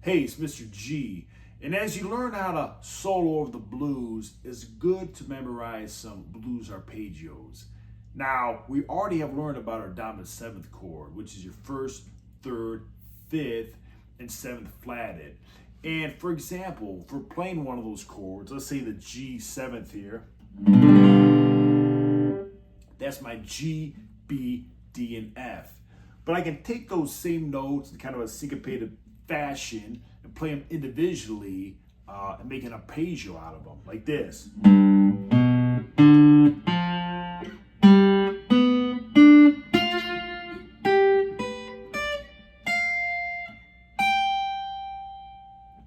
Hey, it's Mr. G. And as you learn how to solo over the blues, it's good to memorize some blues arpeggios. Now, we already have learned about our dominant seventh chord, which is your first, third, fifth, and seventh flatted. And for example, for playing one of those chords, let's say the G seventh here, that's my G, B, D, and F. But I can take those same notes in kind of a syncopated fashion and play them individually and make an arpeggio out of them, like this.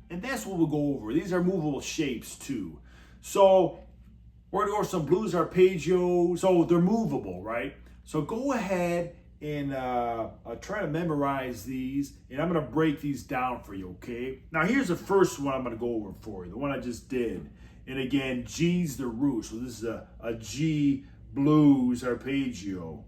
And that's what we'll go over. These are movable shapes too. So we're gonna go over some blues arpeggios. So they're movable, right? So go ahead and try to memorize these, and I'm gonna break these down for you, okay? Now here's the first one I'm gonna go over for you, the one I just did. And again, G's the root, so this is a G blues arpeggio.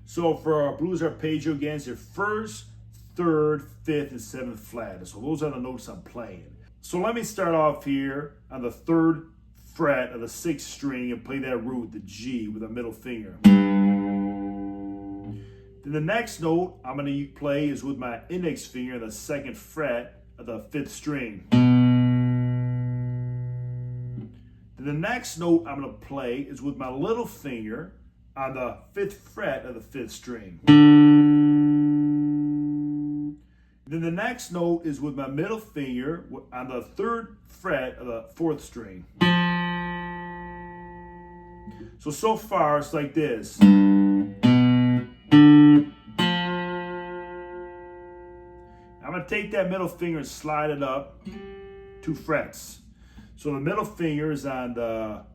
So for our blues arpeggio, again, it's your first, third, fifth, and seventh flat. So those are the notes I'm playing. So let me start off here on the third fret of the sixth string and play that root, the G, with a middle finger. Then the next note I'm going to play is with my index finger on the second fret of the fifth string. Then the next note I'm going to play is with my little finger on the fifth fret of the fifth string. Then the next note is with my middle finger on the third fret of the fourth string. So far it's like this. I'm going to take that middle finger and slide it up 2 frets. So the middle finger is on the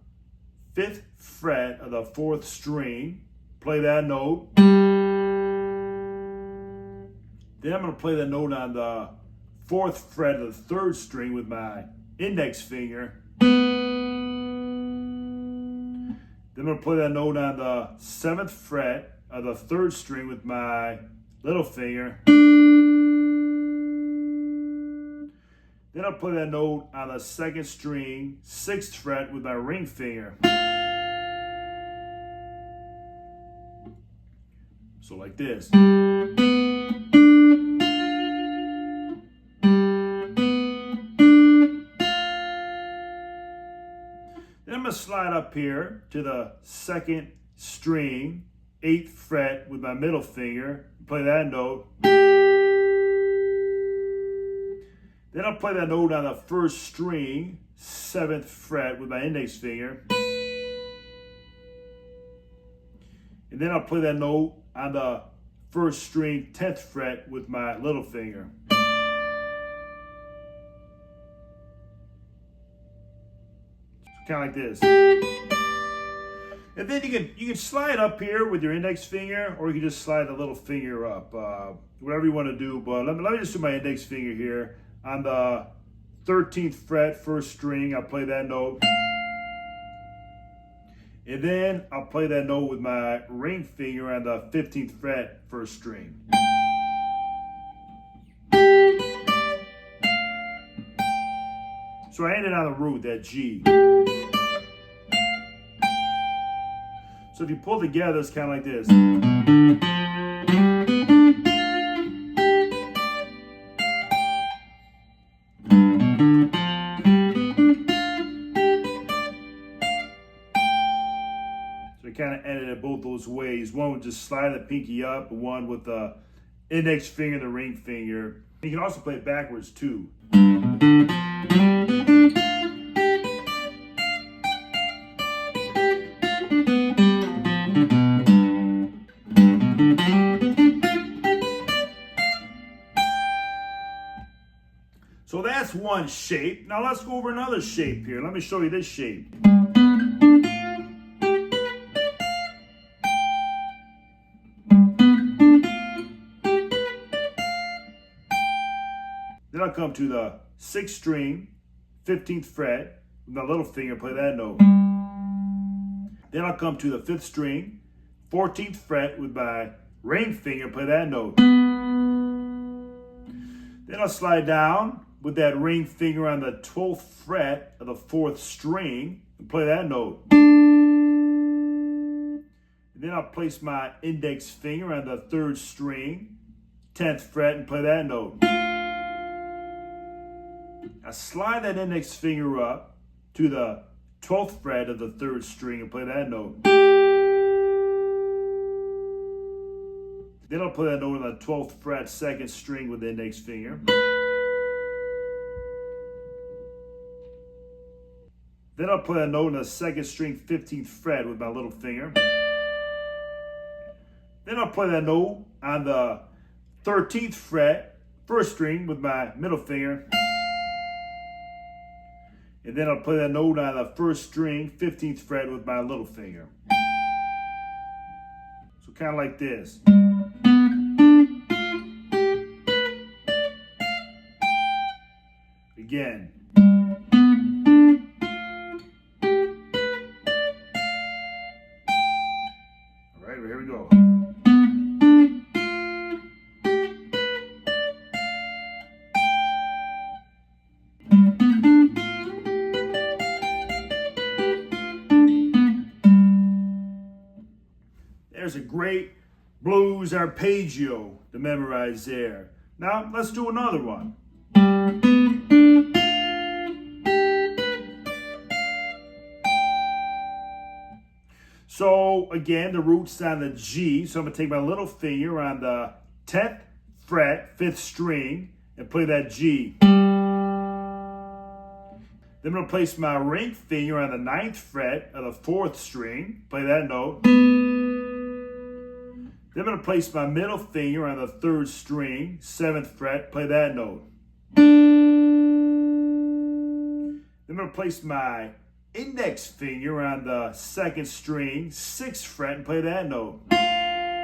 fifth fret of the fourth string. Play that note. Then I'm going to play the note on the fourth fret of the third string with my index finger. Then I'm going to play that note on the seventh fret of the third string with my little finger. Then I'll play that note on the second string, sixth fret with my ring finger. So like this. Then I'm going to slide up here to the second string, 8th fret with my middle finger, play that note. Then I'll play that note on the first string, 7th fret with my index finger. And then I'll play that note on the first string, 10th fret with my little finger. Kind of like this. And then you can slide up here with your index finger, or you can just slide the little finger up, whatever you want to do. But let me just do my index finger here on the 13th fret, first string. I'll play that note, and then I'll play that note with my ring finger on the 15th fret, first string. So I ended on the root, that G. So if you pull together, it's kind of like this. So I kind of ended it both those ways. One would just slide the pinky up, and one with the index finger and the ring finger. You can also play it backwards too. So that's one shape. Now let's go over another shape here. Let me show you this shape. Then I'll come to the 6th string, 15th fret, with my little finger, play that note. Then I'll come to the 5th string, 14th fret with my ring finger, play that note. Then I'll slide down with that ring finger on the 12th fret of the 4th string and play that note. And then I'll place my index finger on the 3rd string, 10th fret, and play that note. I slide that index finger up to the 12th fret of the 3rd string and play that note. Then I'll play that note on the 12th fret, 2nd string with the index finger. Then I'll play that note on the 2nd string, 15th fret with my little finger. Then I'll play that note on the 13th fret, 1st string with my middle finger. And then I'll play that note on the 1st string, 15th fret with my little finger. So kind of like this. Again. All right, here we go. There's a great blues arpeggio to memorize there. Now, let's do another one. So, again, the root's on the G, so I'm going to take my little finger on the 10th fret, 5th string, and play that G. Then I'm going to place my ring finger on the 9th fret of the 4th string, play that note. Then I'm going to place my middle finger on the 3rd string, 7th fret, play that note. Then I'm going to place my index finger on the 2nd string, 6th fret, and play that note. Then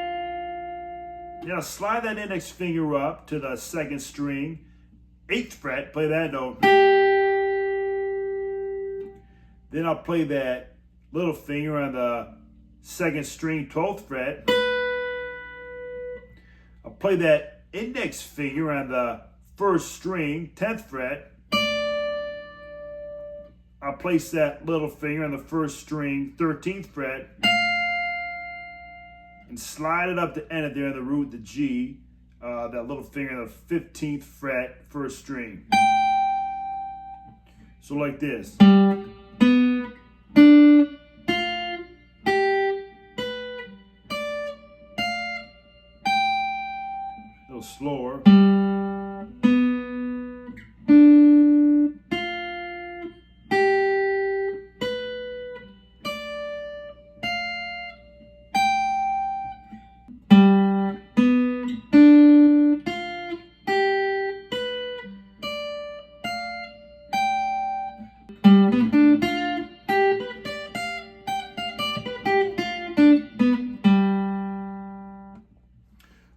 I'll slide that index finger up to the 2nd string, 8th fret, play that note. Then I'll play that little finger on the 2nd string, 12th fret. I'll play that index finger on the 1st string, 10th fret. I'll place that little finger on the 1st string, 13th fret, and slide it up to end it there on the root, the G, that little finger on the 15th fret, 1st string. So like this. A little slower.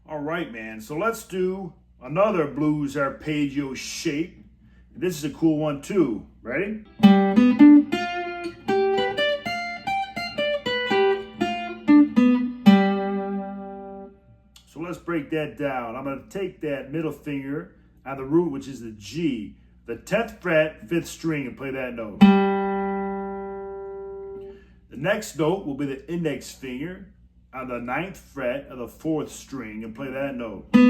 All right, man. So let's do another blues arpeggio shape. This is a cool one too. Ready? So let's break that down. I'm going to take that middle finger on the root, which is the G, the 10th fret, 5th string, and play that note. The next note will be the index finger on the 9th fret of the 4th string and play that note. The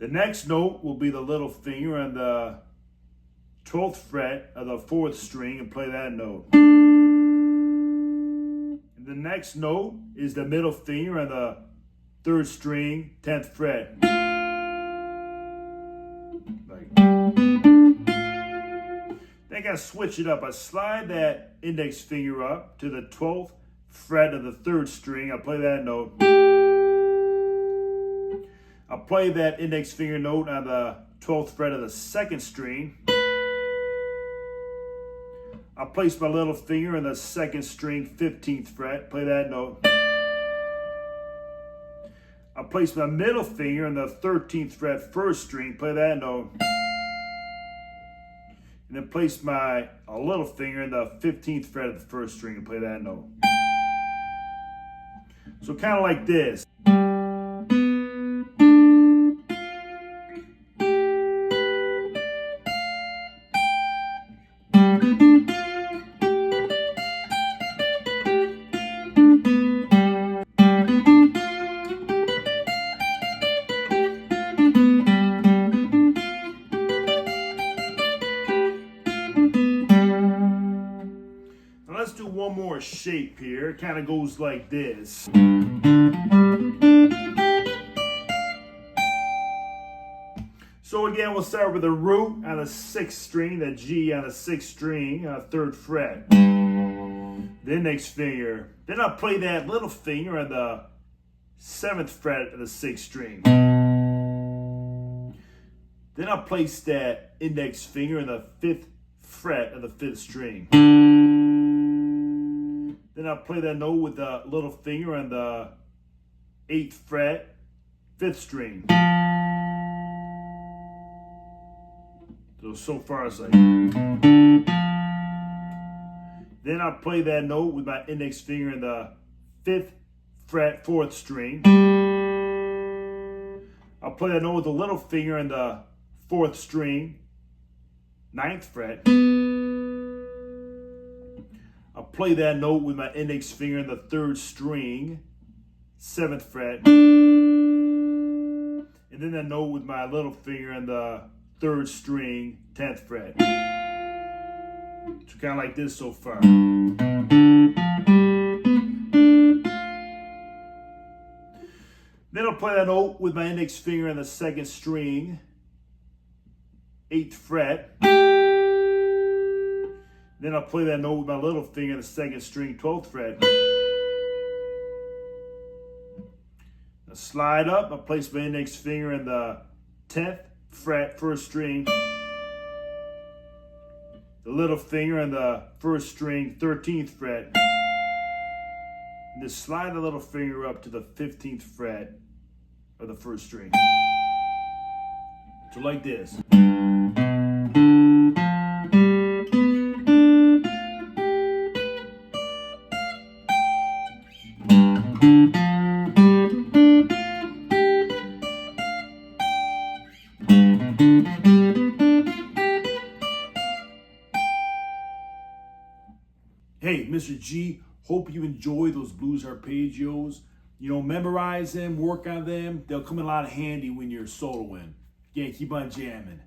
next note will be the little finger on the 12th fret of the 4th string and play that note. And the next note is the middle finger on the 3rd string, 10th fret. Then I gotta switch it up. I slide that index finger up to the 12th fret of the 3rd string. I'll play that note. I'll play that index finger note on the 12th fret of the 2nd string. I'll place my little finger on the 2nd string, 15th fret, play that note. I'll place my middle finger on the 13th fret, 1st string, play that note. And and then place my little finger in the 15th fret of the first string and play that note. So kind of like this. Let's do one more shape here. It kind of goes like this. So again, we'll start with the root on the 6th string, the G on the 6th string, on the 3rd fret. Then next finger. Then I'll play that little finger on the 7th fret of the 6th string. Then I'll place that index finger in the 5th fret of the 5th string. Then I'll play that note with the little finger on the 8th fret, 5th string. So far it's like. Then I'll play that note with my index finger in the 5th fret, 4th string. I'll play that note with the little finger in the 4th string, 9th fret. I'll play that note with my index finger in the 3rd string, 7th fret. And then that note with my little finger in the 3rd string, 10th fret. So kind of like this so far. Then I'll play that note with my index finger in the 2nd string, 8th fret. Then I'll play that note with my little finger in the 2nd string, 12th fret. Now slide up, I'll place my index finger in the 10th fret, 1st string. The little finger in the 1st string, 13th fret. And just slide the little finger up to the 15th fret of the 1st string. So like this. Hey, Mr. G, hope you enjoy those blues arpeggios. You know, memorize them, work on them. They'll come in a lot of handy when you're soloing. Again, keep on jamming.